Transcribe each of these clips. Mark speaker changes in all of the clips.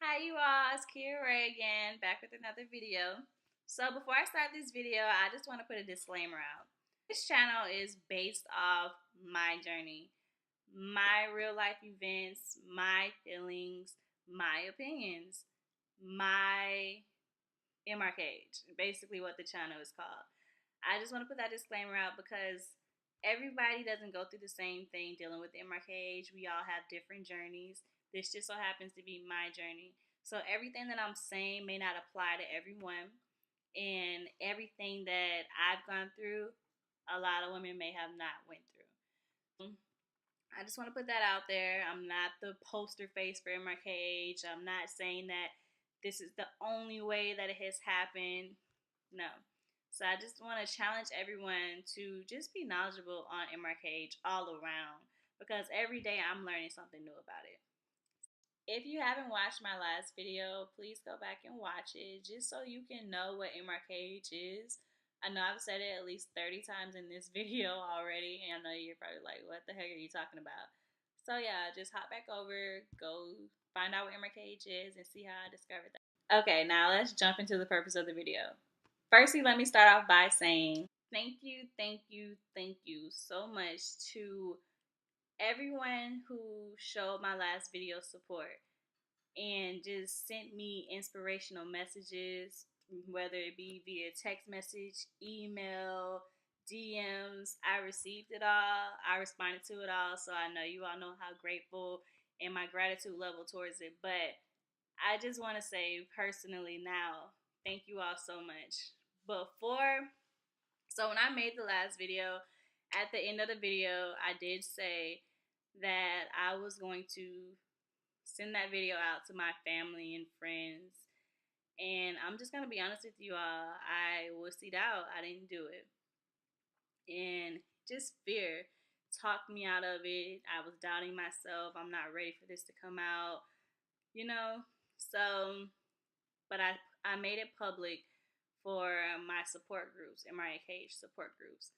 Speaker 1: Hi you all, it's Kia Ray again, back with another video. So before I start this video, I just want to put a disclaimer out. This channel is based off my journey, my real life events, my feelings, my opinions, my MRKH, basically what the channel is called. I just want to put that disclaimer out because everybody doesn't go through the same thing dealing with MRKH. We all have different journeys. This just so happens to be my journey. So everything that I'm saying may not apply to everyone. And everything that I've gone through, a lot of women may have not went through. I just want to put that out there. I'm not the poster face for MRKH. I'm not saying that this is the only way that it has happened. No. So I just want to challenge everyone to just be knowledgeable on MRKH all around because every day I'm learning something new about it. If you haven't watched my last video, please go back and watch it just so you can know what MRKH is. I know I've said it at least 30 times in this video already, and I know you're probably like, what the heck are you talking about? So yeah, just hop back over, go find out what MRKH is, and see how I discovered that. Okay, now let's jump into the purpose of the video. Firstly, let me start off by saying thank you, thank you, thank you so much to everyone who showed my last video support and just sent me inspirational messages, whether it be via text message, email, DMs. I received it all. I responded to it all. So I know you all know how grateful and my gratitude level towards it. But I just want to say personally now, thank you all so much. So when I made the last video, at the end of the video, I did say that I was going to send that video out to my family and friends. And I'm just going to be honest with you all. I wussied out. I didn't do it. And just fear talked me out of it. I was doubting myself. I'm not ready for this to come out, you know? So, but I made it public for my support groups, MRKH support groups.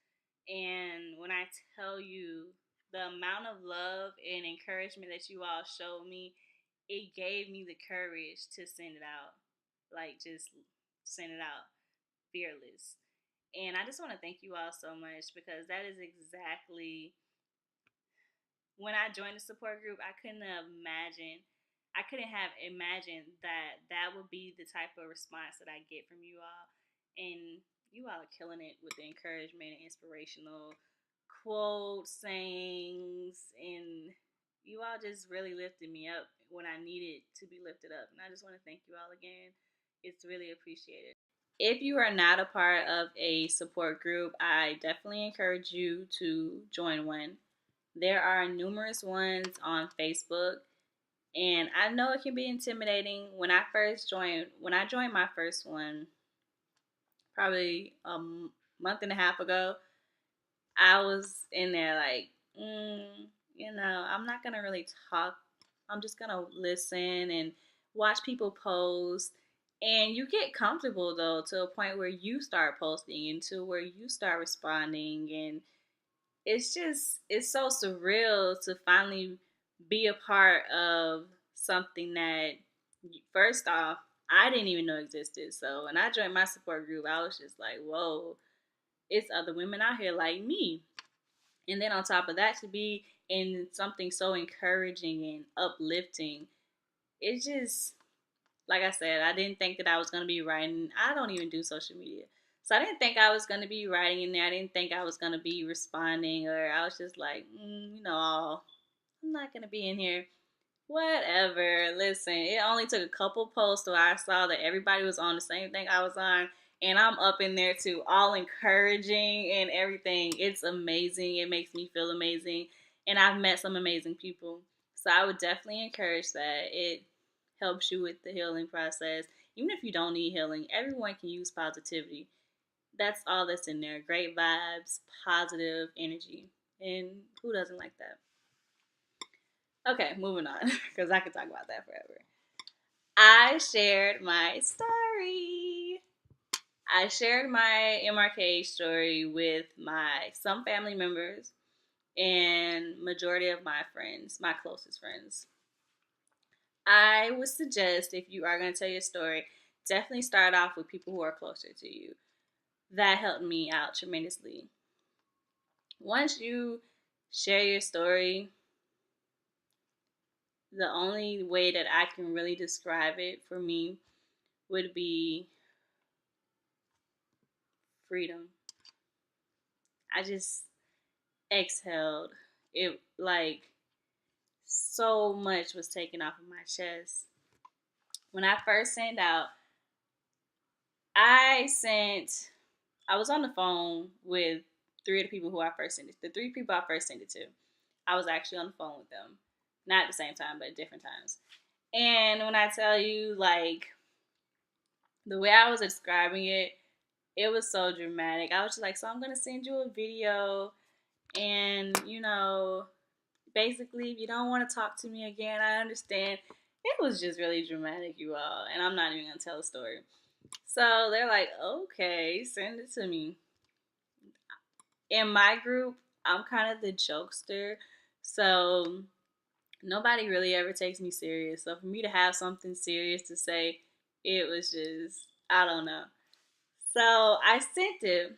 Speaker 1: And when I tell you the amount of love and encouragement that you all showed me, it gave me the courage to send it out. Like, just send it out, fearless. And I just want to thank you all so much because that is exactly when I joined the support group, I couldn't have imagined. I couldn't have imagined that that would be the type of response that I get from you all. And you all are killing it with the encouragement and inspirational quotes, sayings, and you all just really lifted me up when I needed to be lifted up. And I just want to thank you all again. It's really appreciated. If you are not a part of a support group, I definitely encourage you to join one. There are numerous ones on Facebook, and I know it can be intimidating. When I joined my first one, probably a month and a half ago, I was in there like, I'm not gonna really talk. I'm just gonna listen and watch people post. And you get comfortable though to a point where you start posting and to where you start responding, and it's so surreal to finally be a part of something that first off I didn't even know existed. So when I joined my support group, I was just like, whoa, it's other women out here like me. And then on top of that, to be in something so encouraging and uplifting, it's just like I said, I didn't think that I was going to be writing. I don't even do social media. So I didn't think I was going to be writing in there. I didn't think I was going to be responding, or I was just like, I'm not going to be in here. Whatever. Listen, it only took a couple posts so I saw that everybody was on the same thing I was on. And I'm up in there too, all encouraging and everything. It's amazing. It makes me feel amazing. And I've met some amazing people. So I would definitely encourage that. It helps you with the healing process. Even if you don't need healing, everyone can use positivity. That's all that's in there. Great vibes, positive energy. And who doesn't like that? Okay, moving on, because I could talk about that forever. I shared my story. I shared my MRK story with some family members and majority of my friends, my closest friends. I would suggest if you are going to tell your story, definitely start off with people who are closer to you. That helped me out tremendously. Once you share your story, the only way that I can really describe it for me would be freedom. I just exhaled. It like so much was taken off of my chest. When I first sent out, I sent I was on the phone with three of the people who I first sent it. The three people I first sent it to, I was actually on the phone with them, not at the same time, but at different times. And when I tell you, like the way I was describing it, it was so dramatic. I was just like, so I'm gonna send you a video, and basically, if you don't want to talk to me again, I understand. It was just really dramatic, you all, and I'm not even gonna tell a story. So they're like, okay, send it to me. In my group, I'm kind of the jokester, so nobody really ever takes me serious. So for me to have something serious to say, it was just, I don't know. So I sent it,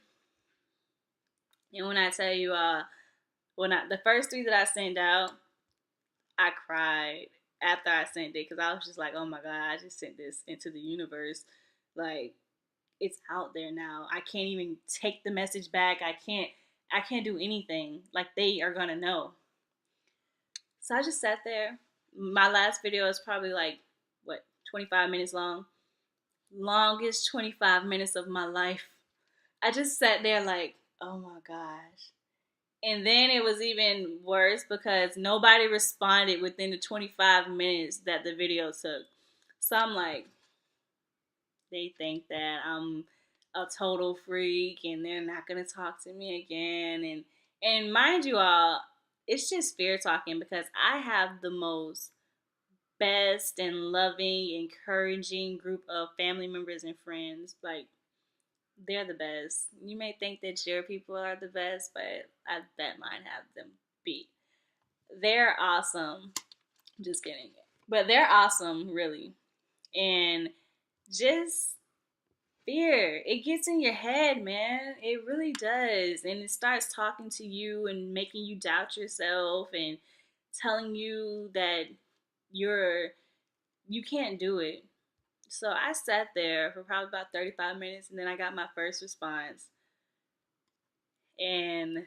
Speaker 1: and when I tell you, the first three that I sent out, I cried after I sent it because I was just like, oh my god, I just sent this into the universe, like it's out there now. I can't even take the message back. I can't do anything. Like they are gonna know. So I just sat there. My last video is probably like what 25 minutes long. Longest 25 minutes of my life. I just sat there like, oh my gosh. And then it was even worse because nobody responded within the 25 minutes that the video took. So I'm like, they think that I'm a total freak and they're not gonna talk to me again. And mind you all, it's just fear talking because I have the most best and loving, encouraging group of family members and friends. Like they're the best. You may think that your people are the best, but I bet mine have them beat. They're awesome. Just kidding. But they're awesome, really. And just fear. It gets in your head, man. It really does. And it starts talking to you and making you doubt yourself and telling you that you're you can't do it. So I sat there for probably about 35 minutes and then I got my first response. And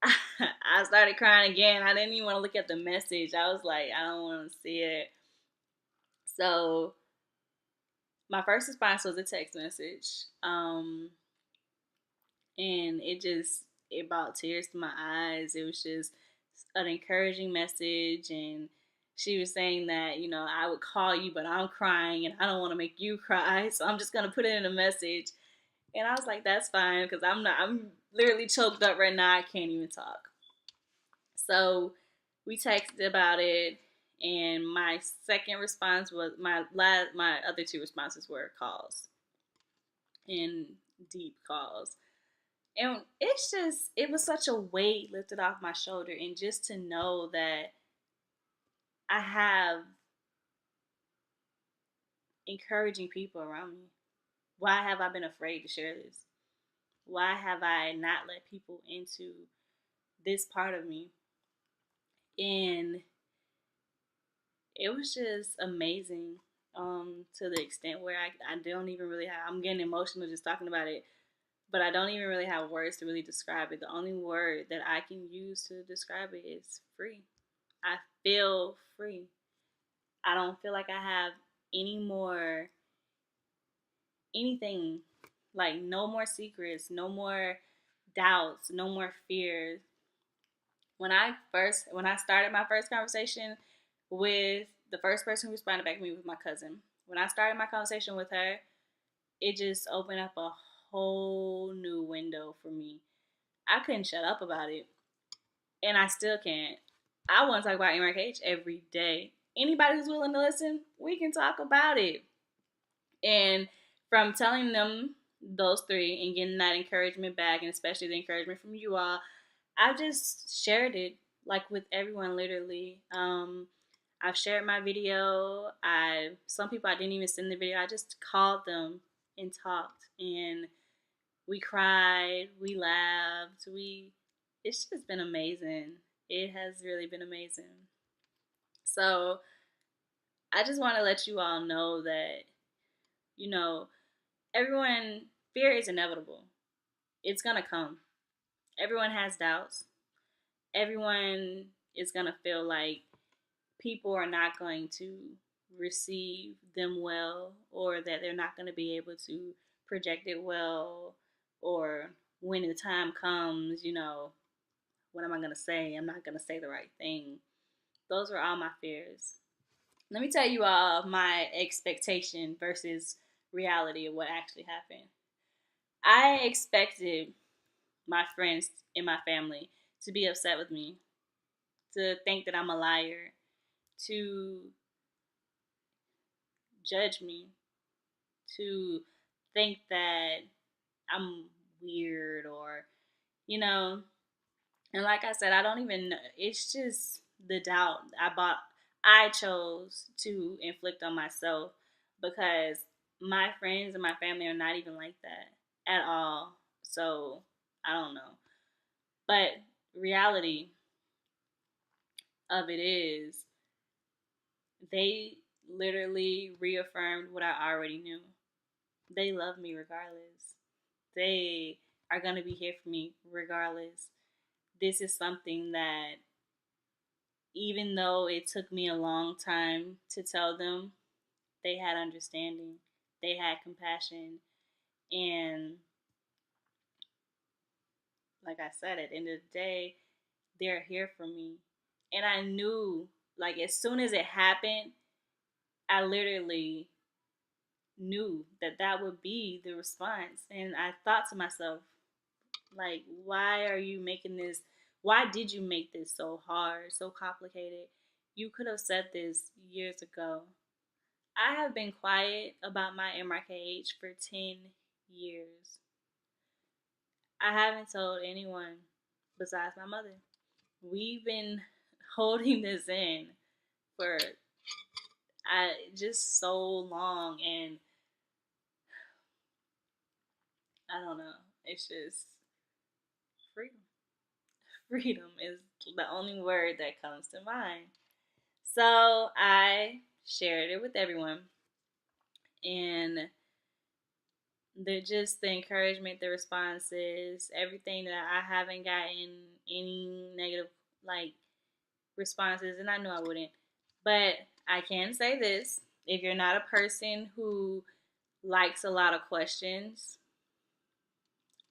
Speaker 1: I started crying again. I didn't even want to look at the message. I was like, I don't want to see it. So my first response was a text message. And it brought tears to my eyes. It was just an encouraging message, and she was saying that I would call you, but I'm crying, and I don't want to make you cry, so I'm just gonna put it in a message. And I was like, that's fine, because I'm literally choked up right now. I can't even talk. So we texted about it, and my second response was my other two responses were calls and deep calls. And it was such a weight lifted off my shoulder. And just to know that I have encouraging people around me. Why have I been afraid to share this? Why have I not let people into this part of me? And it was just amazing, to the extent where I don't even really I'm getting emotional just talking about it, but I don't even really have words to really describe it. The only word that I can use to describe it is free. I feel free. I don't feel like I have any more anything, like no more secrets, no more doubts, no more fears. When I started my first conversation with the first person who responded back to me was my cousin. When I started my conversation with her, it just opened up a whole new window for me. I couldn't shut up about it, and I still can't. I want to talk about MRKH every day. Anybody who's willing to listen, we can talk about it. And from telling them those three and getting that encouragement back, and especially the encouragement from you all, I just shared it like with everyone literally. I've shared my video. Some people I didn't even send the video. I just called them and talked, and we cried, we laughed, it's just been amazing. It has really been amazing. So I just want to let you all know that, you know, everyone, fear is inevitable. It's going to come. Everyone has doubts. Everyone is going to feel like people are not going to receive them well, or that they're not going to be able to project it well, or when the time comes, what am I going to say? I'm not going to say the right thing. Those are all my fears. Let me tell you all my expectation versus reality of what actually happened. I expected my friends and my family to be upset with me, to think that I'm a liar, to judge me, to think that I'm weird, or, you know, and like I said, I don't even know. It's just the doubt I chose to inflict on myself, because my friends and my family are not even like that at all. So I don't know. But reality of it is, they literally reaffirmed what I already knew. They love me regardless. They are going to be here for me regardless. This is something that, even though it took me a long time to tell them, they had understanding, they had compassion, and like I said, at the end of the day, they're here for me. And I knew, like, as soon as it happened, I literally knew that that would be the response. And I thought to myself, like, why are you making this? Why did you make this so hard, so complicated? You could have said this years ago. I have been quiet about my MRKH for 10 years. I haven't told anyone besides my mother. We've been holding this in for just so long, and I don't know. It's just freedom. Freedom is the only word that comes to mind. So I shared it with everyone, and the encouragement, the responses, everything, that I haven't gotten any negative, like, responses, and I knew I wouldn't. But I can say this: if you're not a person who likes a lot of questions,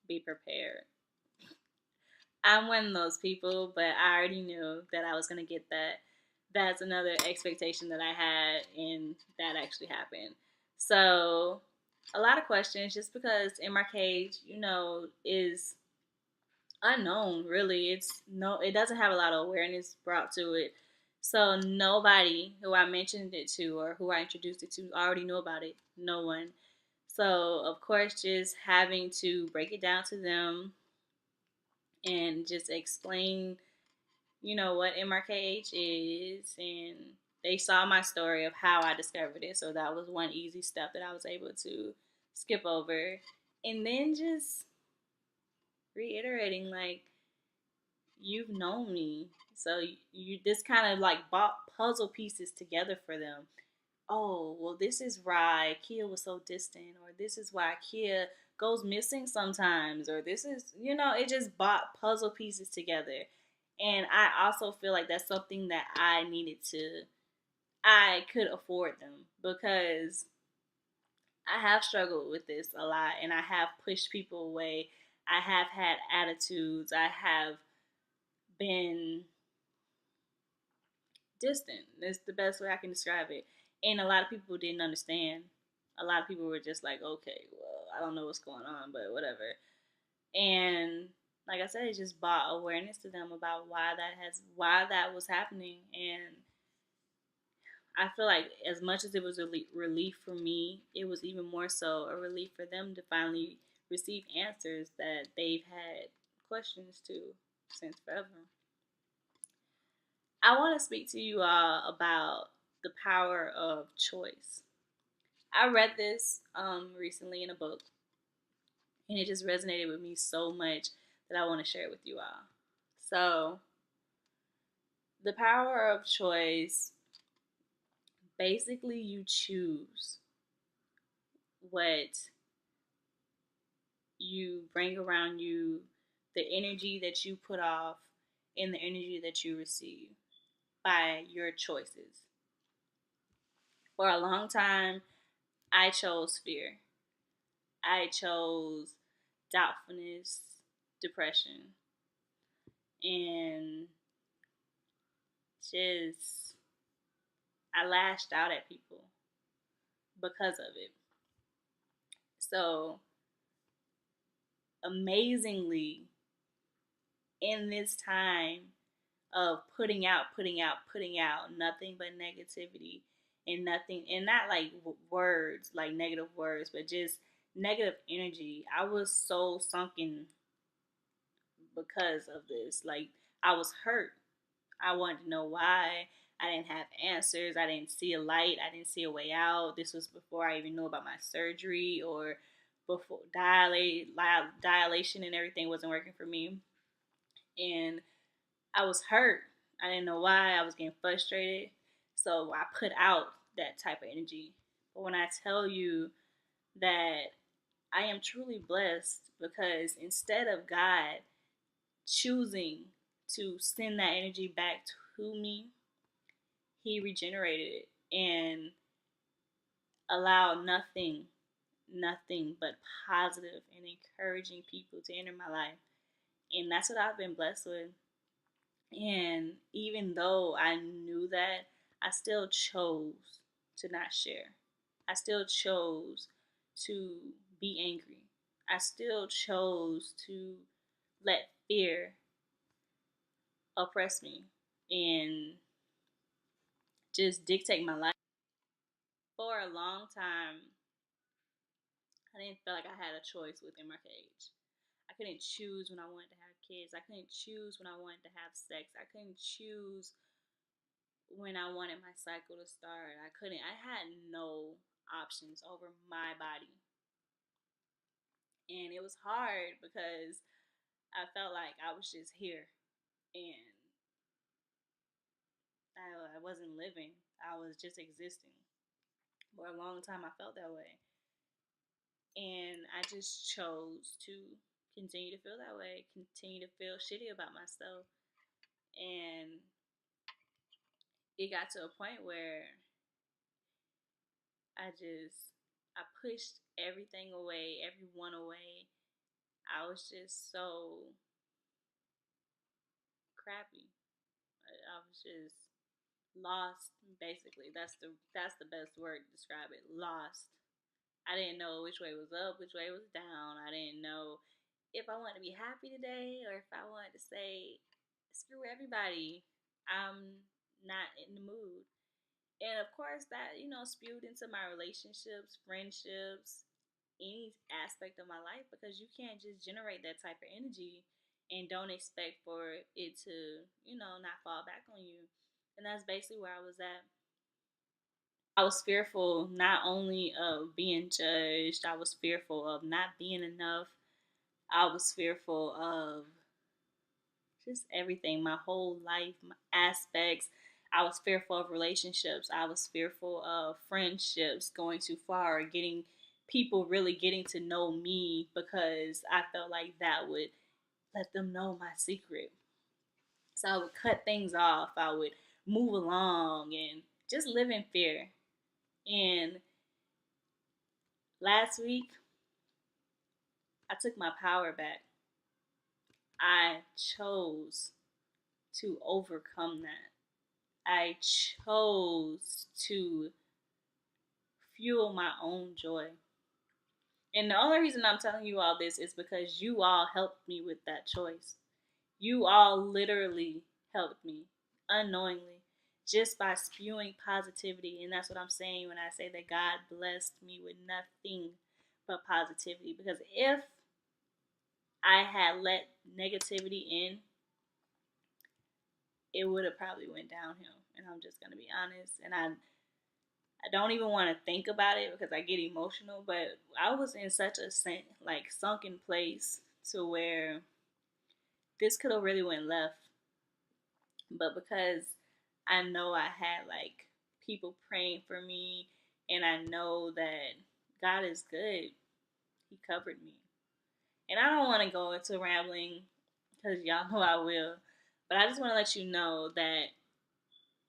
Speaker 1: be prepared. I'm one of those people, but I already knew that I was gonna get that. That's another expectation that I had, and that actually happened. So, a lot of questions, just because MRK, is unknown. Really, it doesn't have a lot of awareness brought to it. So nobody who I mentioned it to, or who I introduced it to, already knew about it. No one. So of course, just having to break it down to them and just explain, what MRKH is, and they saw my story of how I discovered it. So that was one easy step that I was able to skip over. And then just reiterating, like, you've known me. So you this kind of like bought puzzle pieces together for them. Oh, well, this is why Kia was so distant, or this is why Kia goes missing sometimes, or this is, it just bought puzzle pieces together. And I also feel like that's something that I could afford them, because I have struggled with this a lot, and I have pushed people away. I have had attitudes. I have been distant. That's the best way I can describe it. And a lot of people didn't understand. A lot of people were just like, okay, well, I don't know what's going on, but whatever. And like I said, it just brought awareness to them about why that was happening. And I feel like, as much as it was a relief for me, it was even more so a relief for them to finally receive answers that they've had questions to since forever. I want to speak to you all about the power of choice. I read this recently in a book, and it just resonated with me so much that I want to share it with you all. So, the power of choice, basically, you choose what you bring around you, the energy that you put off, and the energy that you receive by your choices. For a long time, I chose fear. I chose doubtfulness, depression, and just I lashed out at people because of it. So, amazingly, in this time of putting out nothing but negativity and nothing, and not like words, like negative words, but just negative energy, I was so sunken because of this. Like, I was hurt. I wanted to know why. I didn't have answers. I didn't see a light. I didn't see a way out. This was before I even knew about my surgery, or before dilation and everything wasn't working for me. And I was hurt. I didn't know why. I was getting frustrated. So I put out that type of energy. But when I tell you that I am truly blessed, because instead of God choosing to send that energy back to me, He regenerated it and allowed nothing but positive and encouraging people to enter my life. And that's what I've been blessed with. And even though I knew that, I still chose to not share. I still chose to be angry. I still chose to let fear oppress me and just dictate my life. For a long time, I didn't feel like I had a choice within my cage. I couldn't choose when I wanted to have kids. I couldn't choose when I wanted to have sex. I couldn't choose when I wanted my cycle to start. I had no options over my body. And it was hard because I felt like I was just here and I wasn't living. I was just existing. For a long time, I felt that way. And I just chose to continue to feel that way, continue to feel shitty about myself. And it got to a point where I pushed everything away, everyone away. I was just so crappy. I was just lost, basically. That's the best word to describe it. Lost. I didn't know which way was up, which way was down. I didn't know if I wanted to be happy today or if I wanted to say screw everybody. I'm not in the mood. And of course that, spewed into my relationships, friendships, any aspect of my life, because you can't just generate that type of energy and don't expect for it to, not fall back on you. And that's basically where I was at. I was fearful not only of being judged, I was fearful of not being enough. I was fearful of just everything, my whole life, my aspects. I was fearful of relationships. I was fearful of friendships going too far, or getting people really getting to know me, because I felt like that would let them know my secret. So I would cut things off. I would move along and just live in fear. And last week, I took my power back. I chose to overcome that. I chose to fuel my own joy. And the only reason I'm telling you all this is because you all helped me with that choice. You all literally helped me unknowingly, just by spewing positivity. And that's what I'm saying when I say that God blessed me with nothing but positivity. Because if I had let negativity in, it would have probably went downhill. And I'm just gonna be honest. And I don't even want to think about it because I get emotional. But I was in such a sunken place to where this could have really went left. But because I know I had like people praying for me, and I know that God is good, He covered me. And I don't want to go into rambling because y'all know I will. But I just want to let you know that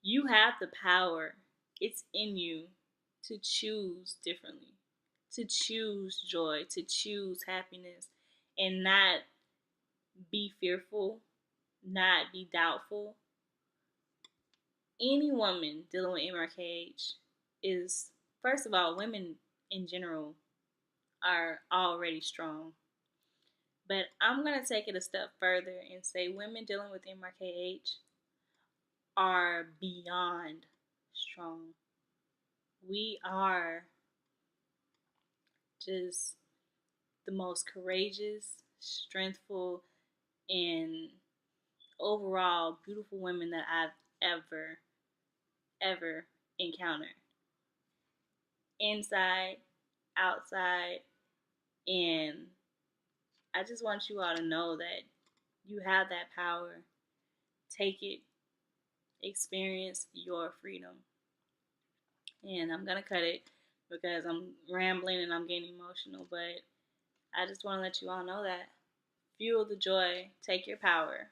Speaker 1: you have the power. It's in you to choose differently, to choose joy, to choose happiness, and not be fearful, not be doubtful. Any woman dealing with MRKH is, first of all, women in general are already strong. But I'm going to take it a step further and say women dealing with MRKH are beyond strong. We are just the most courageous, strengthful, and overall beautiful women that I've ever encountered. Inside, outside, and I just want you all to know that you have that power. Take it, experience your freedom. And I'm going to cut it because I'm rambling and I'm getting emotional, but I just want to let you all know that fuel the joy, take your power,